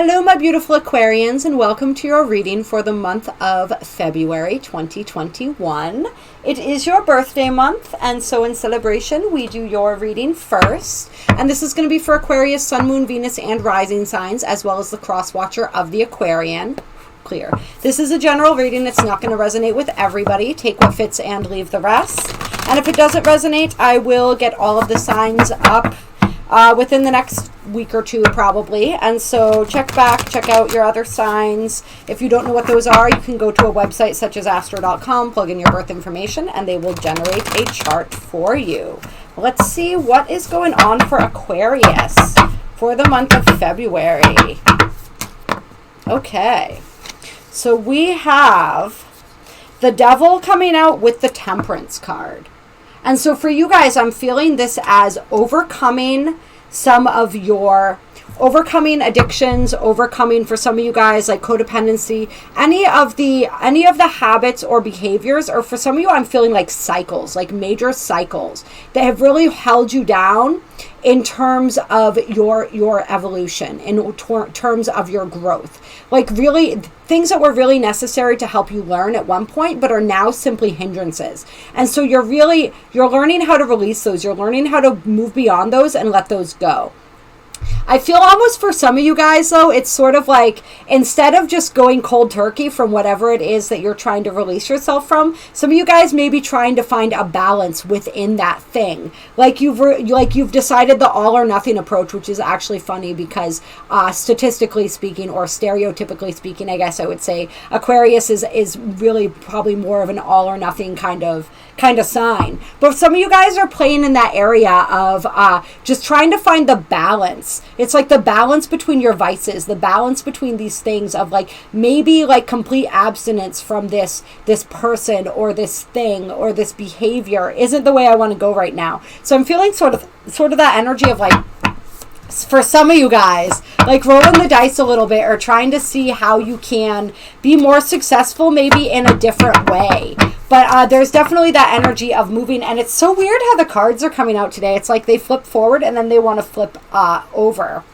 Hello, my beautiful Aquarians, and welcome to your reading for the month of February 2021. It is your birthday month, and so in celebration, we do your reading first. And this is going to be for Aquarius, Sun, Moon, Venus, and Rising signs, as well as the cross watcher of the Aquarian. Clear. This is a general reading. It's not going to resonate with everybody. Take what fits and leave the rest. And if it doesn't resonate, I will get all of the signs up within the next week or two probably, and so check out your other signs. If you don't know what those are, you can go to a website such as astro.com, plug in your birth information, and they will generate a chart for you. Let's see what is going on for Aquarius for the month of February. Okay, so we have the Devil coming out with the Temperance card. And so for you guys, I'm feeling this as overcoming some of your addictions, overcoming for some of you guys like codependency, any of the habits or behaviors, or for some of you I'm feeling like cycles, like major cycles that have really held you down in terms of your evolution, in terms of your growth, like really things that were really necessary to help you learn at one point but are now simply hindrances. And so you're learning how to release those, you're learning how to move beyond those and let those go. I feel almost for some of you guys, though, it's sort of like instead of just going cold turkey from whatever it is that you're trying to release yourself from, some of you guys may be trying to find a balance within that thing. Like you've decided the all or nothing approach, which is actually funny because statistically speaking, or stereotypically speaking, I guess I would say, Aquarius is really probably more of an all or nothing kind of sign. But some of you guys are playing in that area of just trying to find the balance. It's like the balance between your vices, the balance between these things of like maybe like complete abstinence from this person or this thing or this behavior isn't the way I want to go right now. So I'm feeling sort of that energy of like, for some of you guys, like rolling the dice a little bit or trying to see how you can be more successful maybe in a different way. But there's definitely that energy of moving. And it's so weird how the cards are coming out today. It's like they flip forward and then they want to flip over.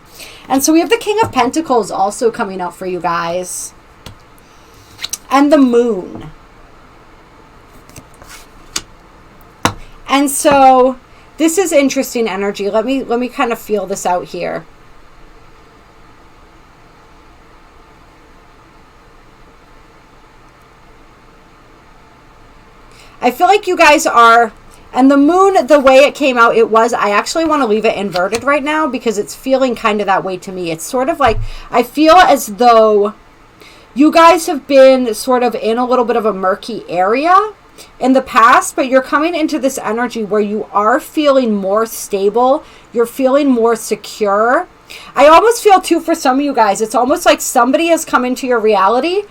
And so we have the King of Pentacles also coming out for you guys. And the Moon. And so this is interesting energy. Let me kind of feel this out here. I feel like you guys are, and the Moon, the way it came out, I actually want to leave it inverted right now because it's feeling kind of that way to me. It's sort of like, I feel as though you guys have been sort of in a little bit of a murky area in the past, but you're coming into this energy where you are feeling more stable, you're feeling more secure. I almost feel too for some of you guys, it's almost like somebody has come into your reality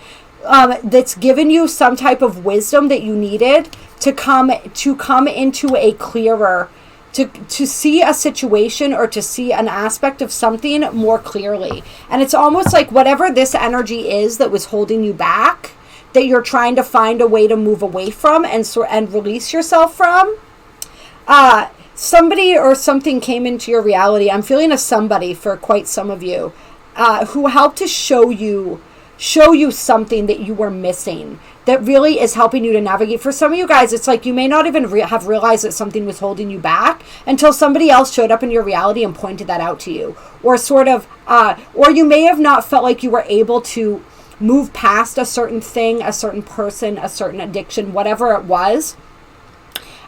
that's given you some type of wisdom that you needed to come into a clearer, to see a situation or to see an aspect of something more clearly. And it's almost like whatever this energy is that was holding you back, that you're trying to find a way to move away from and release yourself from. Somebody or something came into your reality. I'm feeling a somebody for quite some of you who helped to show you something that you were missing that really is helping you to navigate. For some of you guys, it's like you may not even have realized that something was holding you back until somebody else showed up in your reality and pointed that out to you, or sort of or you may have not felt like you were able to move past a certain thing, a certain person, a certain addiction, whatever it was.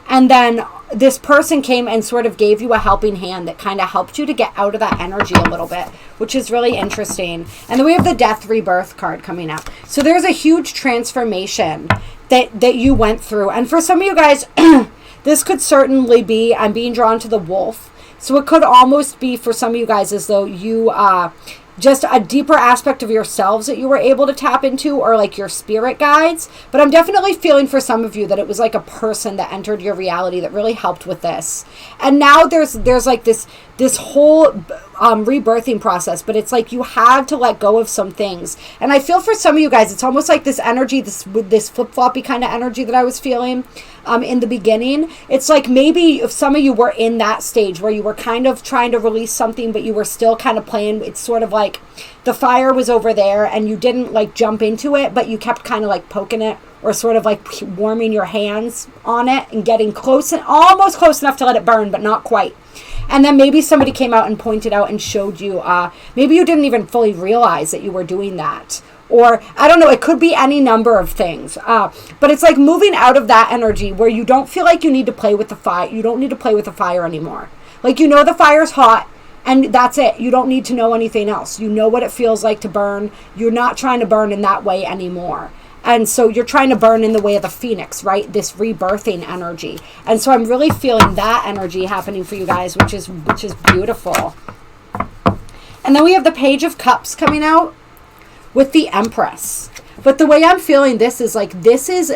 And then this person came and sort of gave you a helping hand that kind of helped you to get out of that energy a little bit, which is really interesting. And then we have the Death Rebirth card coming out. So there's a huge transformation that you went through. And for some of you guys, this could certainly be, I'm being drawn to the wolf. So it could almost be for some of you guys as though you just a deeper aspect of yourselves that you were able to tap into, or like your spirit guides. But I'm definitely feeling for some of you that it was like a person that entered your reality that really helped with this. And now there's like this whole rebirthing process, but it's like you had to let go of some things. And I feel for some of you guys, it's almost like this energy, this flip-floppy kind of energy that I was feeling in the beginning. It's like maybe if some of you were in that stage where you were kind of trying to release something, but you were still kind of playing, it's sort of like the fire was over there and you didn't like jump into it, but you kept kind of like poking it or sort of like warming your hands on it and getting close and almost close enough to let it burn, but not quite. And then maybe somebody came out and pointed out and showed you, maybe you didn't even fully realize that you were doing that. Or, I don't know, it could be any number of things. But it's like moving out of that energy where you don't feel like you need to play with the fire. You don't need to play with the fire anymore. Like, you know the fire's hot and that's it. You don't need to know anything else. You know what it feels like to burn. You're not trying to burn in that way anymore. And so you're trying to burn in the way of the phoenix, right? This rebirthing energy. And so I'm really feeling that energy happening for you guys, which is beautiful. And then we have the Page of Cups coming out with the Empress. But the way I'm feeling this is like, this is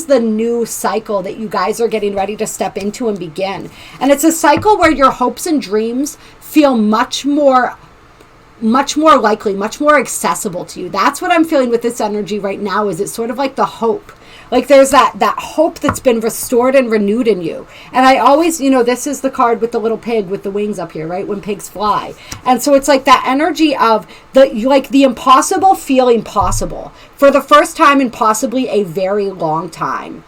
the new cycle that you guys are getting ready to step into and begin. And it's a cycle where your hopes and dreams feel much more likely, much more accessible to you. That's what I'm feeling with this energy right now, is it's sort of like the hope. Like there's that hope that's been restored and renewed in you. And I always, you know, this is the card with the little pig with the wings up here, right? When pigs fly. And so it's like that energy of the impossible feeling possible for the first time in possibly a very long time.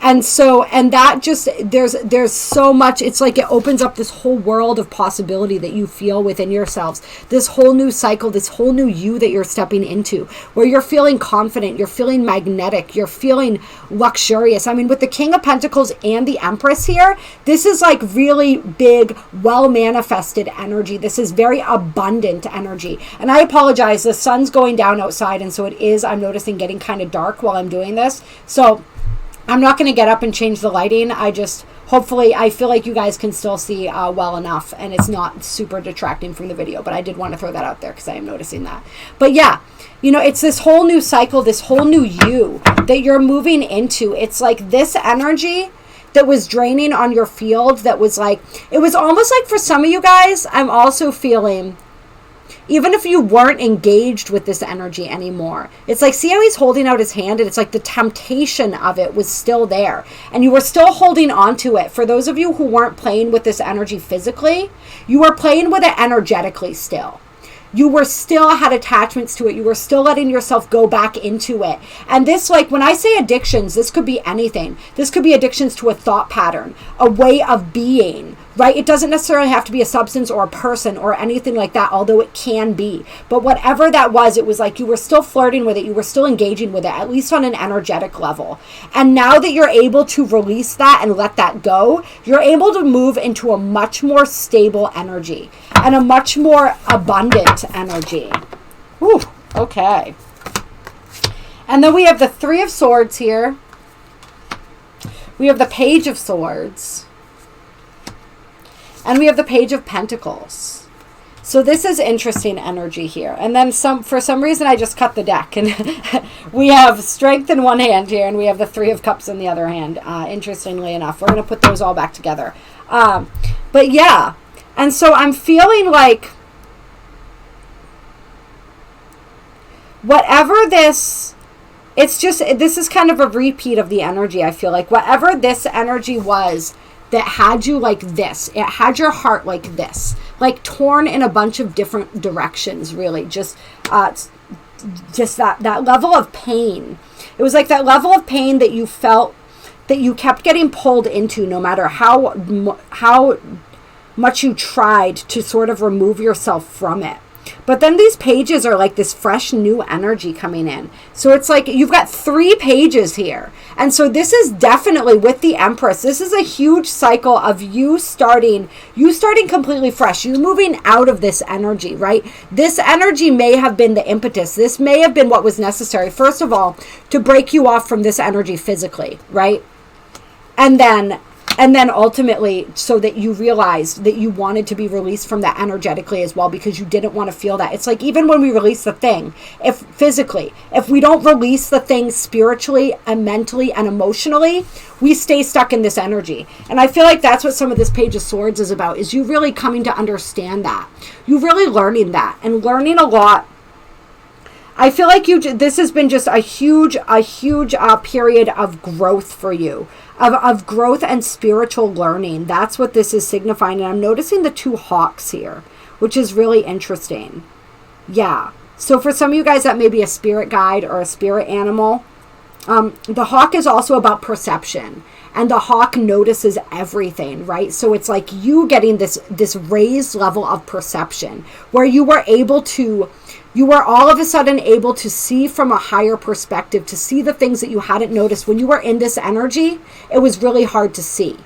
And so, and that just, there's so much, it's like it opens up this whole world of possibility that you feel within yourselves. This whole new cycle, this whole new you that you're stepping into, where you're feeling confident, you're feeling magnetic, you're feeling luxurious. I mean, with the King of Pentacles and the Empress here, this is like really big, well-manifested energy. This is very abundant energy. And I apologize, the sun's going down outside, and so it is, I'm noticing, getting kind of dark while I'm doing this. So I'm not going to get up and change the lighting. Hopefully, I feel like you guys can still see well enough and it's not super detracting from the video. But I did want to throw that out there because I am noticing that. But yeah, you know, it's this whole new cycle, this whole new you that you're moving into. It's like this energy that was draining on your field, that was like, it was almost like for some of you guys, I'm also feeling, even if you weren't engaged with this energy anymore, it's like, see how he's holding out his hand, and it's like the temptation of it was still there and you were still holding on to it. For those of you who weren't playing with this energy physically, you were playing with it energetically still. You were still had attachments to it. You were still letting yourself go back into it. And this, like when I say addictions, this could be anything. This could be addictions to a thought pattern, a way of being, right? It doesn't necessarily have to be a substance or a person or anything like that, although it can be. But whatever that was, it was like you were still flirting with it. You were still engaging with it, at least on an energetic level. And now that you're able to release that and let that go, you're able to move into a much more stable energy and a much more abundant energy. Ooh, okay. And then we have the Three of Swords here. We have the Page of Swords. And we have the Page of Pentacles. So this is interesting energy here. And then for some reason I just cut the deck. And we have Strength in one hand here. And we have the Three of Cups in the other hand. Interestingly enough. We're going to put those all back together. But yeah. And so I'm feeling like whatever this, it's just, this is kind of a repeat of the energy. I feel like whatever this energy was that had you like this, it had your heart like this, like torn in a bunch of different directions, really. Just that level of pain. It was like that level of pain that you felt, that you kept getting pulled into, no matter how much you tried to sort of remove yourself from it. But then these pages are like this fresh new energy coming in. So it's like you've got 3 pages here. And so this is definitely with the Empress. This is a huge cycle of you starting completely fresh. You moving out of this energy, right? This energy may have been the impetus. This may have been what was necessary, first of all, to break you off from this energy physically, right? And then ultimately, so that you realized that you wanted to be released from that energetically as well, because you didn't want to feel that. It's like, even when we release the thing, if we don't release the thing spiritually and mentally and emotionally, we stay stuck in this energy. And I feel like that's what some of this Page of Swords is about, is you really coming to understand that. You really learning that and learning a lot. I feel like this has been just a huge period of growth for you, of growth and spiritual learning. That's what this is signifying. And I'm noticing the 2 hawks here, which is really interesting. Yeah. So for some of you guys, that may be a spirit guide or a spirit animal. The hawk is also about perception, and the hawk notices everything, right? So it's like you getting this raised level of perception where you were all of a sudden able to see from a higher perspective, to see the things that you hadn't noticed. When you were in this energy, it was really hard to see.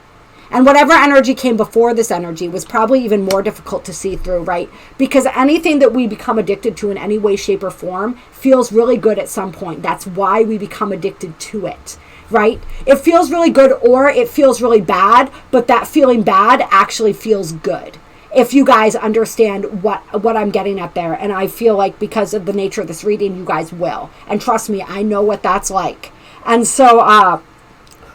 And whatever energy came before this energy was probably even more difficult to see through, right? Because anything that we become addicted to in any way, shape, or form feels really good at some point. That's why we become addicted to it, right? It feels really good or it feels really bad, but that feeling bad actually feels good. If you guys understand what I'm getting at there. And I feel like because of the nature of this reading, you guys will. And trust me, I know what that's like. And so,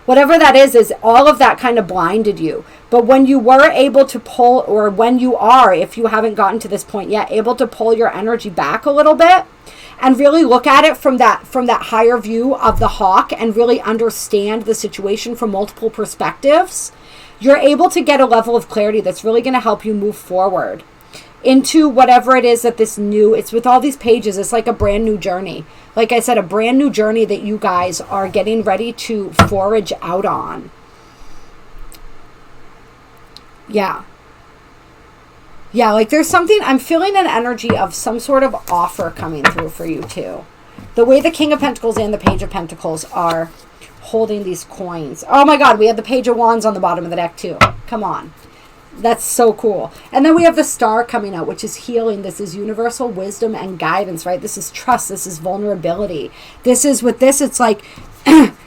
whatever that is all of that kind of blinded you. But when you were able to pull, or when you are, if you haven't gotten to this point yet, able to pull your energy back a little bit and really look at it from that higher view of the hawk and really understand the situation from multiple perspectives, you're able to get a level of clarity that's really going to help you move forward into whatever it is that it's with all these pages, it's like a brand new journey. Like I said, a brand new journey that you guys are getting ready to forage out on. Yeah. Yeah, like there's something, I'm feeling an energy of some sort of offer coming through for you too. The way the King of Pentacles and the Page of Pentacles are holding these coins. Oh my God, we have the Page of Wands on the bottom of the deck too. Come on. That's so cool. And then we have the Star coming out, which is healing. This is universal wisdom and guidance, right? This is trust. This is vulnerability. This is with this, it's like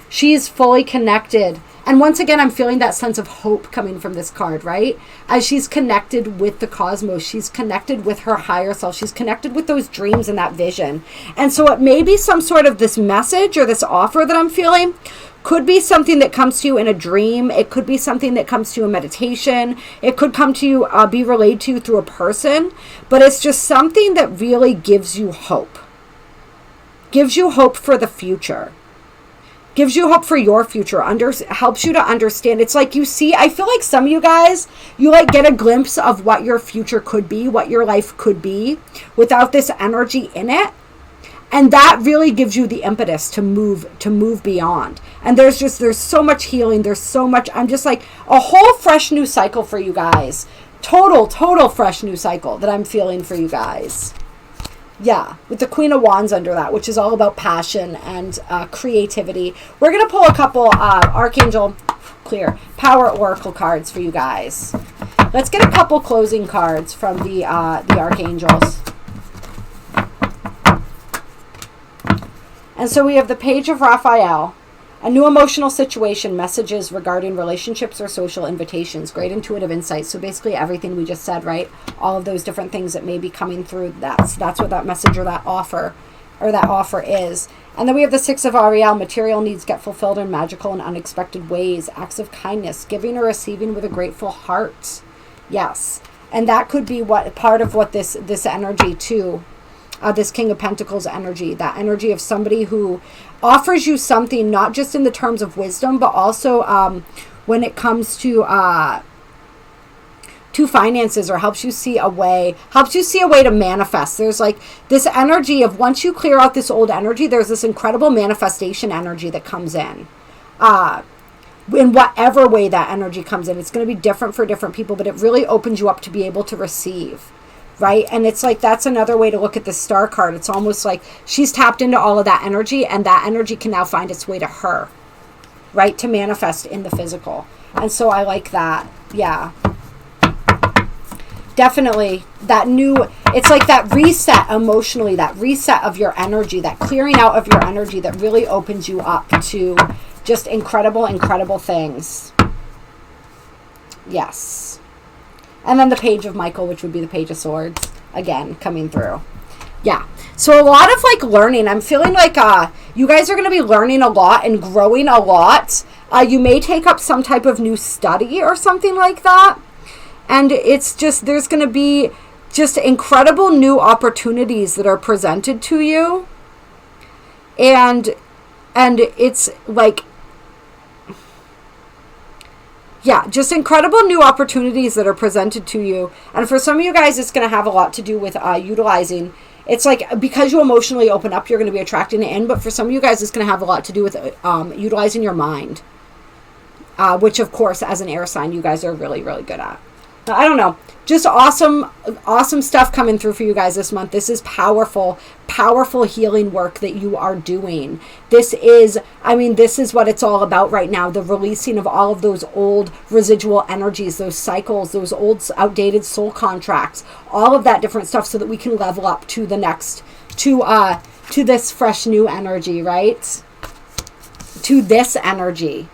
she's fully connected. And once again, I'm feeling that sense of hope coming from this card, right? As she's connected with the cosmos, she's connected with her higher self. She's connected with those dreams and that vision. And so it may be some sort of this message or this offer that I'm feeling. Could be something that comes to you in a dream. It could be something that comes to you in meditation. It could come to you, be relayed to you through a person. But it's just something that really gives you hope. Gives you hope for the future. Gives you hope for your future. Helps you to understand. It's like you see, I feel like some of you guys, you like get a glimpse of what your future could be, what your life could be without this energy in it. And that really gives you the impetus to move beyond. And there's so much healing. There's so much, I'm just like a whole fresh new cycle for you guys. Total fresh new cycle that I'm feeling for you guys. Yeah, with the Queen of Wands under that, which is all about passion and creativity. We're going to pull a couple Archangel Clear Power Oracle cards for you guys. Let's get a couple closing cards from the Archangels. And so we have the Page of Raphael, a new emotional situation, messages regarding relationships or social invitations, great intuitive insights. So basically everything we just said, right? All of those different things that may be coming through. That's what that message or that offer is. And then we have the Six of Ariel, material needs get fulfilled in magical and unexpected ways, acts of kindness, giving or receiving with a grateful heart. Yes. And that could be part of what this energy too. This King of Pentacles energy, that energy of somebody who offers you something, not just in the terms of wisdom, but also when it comes to finances, or helps you see a way to manifest. There's like this energy of once you clear out this old energy, there's this incredible manifestation energy that comes in whatever way that energy comes in. It's going to be different for different people, but it really opens you up to be able to receive. Right? And it's like, that's another way to look at the Star card. It's almost like she's tapped into all of that energy, and that energy can now find its way to her, right? To manifest in the physical. And so I like that. Yeah. Definitely that new, it's like that reset emotionally, that reset of your energy, that clearing out of your energy that really opens you up to just incredible things. Yes. And then the Page of Michael, which would be the Page of Swords, again, coming through. Yeah. So a lot of like learning. I'm feeling like you guys are going to be learning a lot and growing a lot. You may take up some type of new study or something like that. And it's just, there's going to be just incredible new opportunities that are presented to you. And it's like, yeah, just incredible new opportunities that are presented to you. And for some of you guys, it's going to have a lot to do with utilizing it's like, because you emotionally open up, you're going to be attracting it in. But for some of you guys, it's going to have a lot to do with utilizing your mind, which, of course, as an air sign, you guys are really, really good at. I don't know. Just awesome stuff coming through for you guys this month. This is powerful, powerful healing work that you are doing. This is, I mean, this is what it's all about right now. The releasing of all of those old residual energies, those cycles, those old outdated soul contracts, all of that different stuff, so that we can level up to the next, to this fresh new energy, right? To this energy.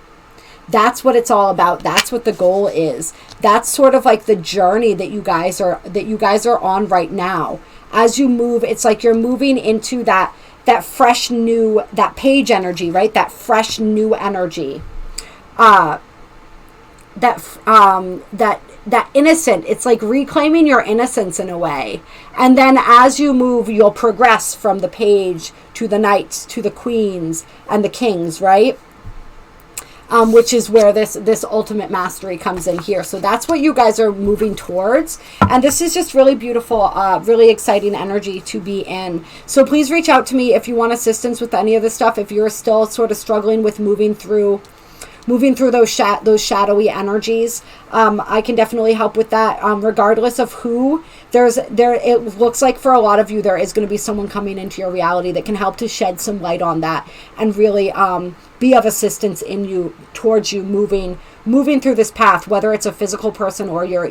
That's what it's all about. That's what the goal is. That's sort of like the journey that you guys are on right now. As you move, it's like you're moving into that fresh new, that page energy, right? That fresh new energy. That innocent, it's like reclaiming your innocence in a way. And then as you move, you'll progress from the page to the knights, to the queens and the kings, right? Which is where this ultimate mastery comes in here. So that's what you guys are moving towards. And this is just really beautiful, really exciting energy to be in. So please reach out to me if you want assistance with any of this stuff. If you're still sort of struggling with moving through those shadowy energies, I can definitely help with that. Regardless of who, it looks like for a lot of you, there is going to be someone coming into your reality that can help to shed some light on that and really be of assistance towards you moving through this path, whether it's a physical person or your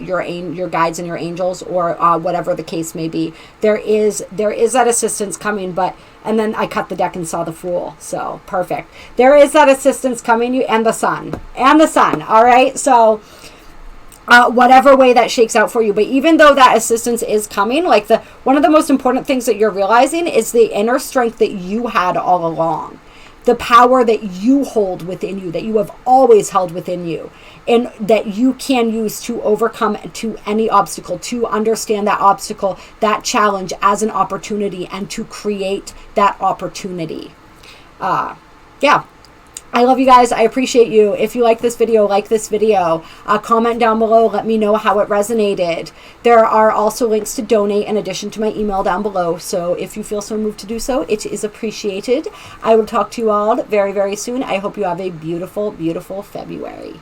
guides and your angels, or whatever the case may be. There is that assistance coming, and then I cut the deck and saw the Fool. So perfect. There is that assistance coming, and the sun. All right. So whatever way that shakes out for you. But even though that assistance is coming, like one of the most important things that you're realizing is the inner strength that you had all along. The power that you hold within you, that you have always held within you, and that you can use to overcome to any obstacle, to understand that obstacle, that challenge as an opportunity, and to create that opportunity. Yeah. I love you guys. I appreciate you. If you like this video, comment down below. Let me know how it resonated. There are also links to donate in addition to my email down below. So if you feel so moved to do so, it is appreciated. I will talk to you all very, very soon. I hope you have a beautiful, beautiful February.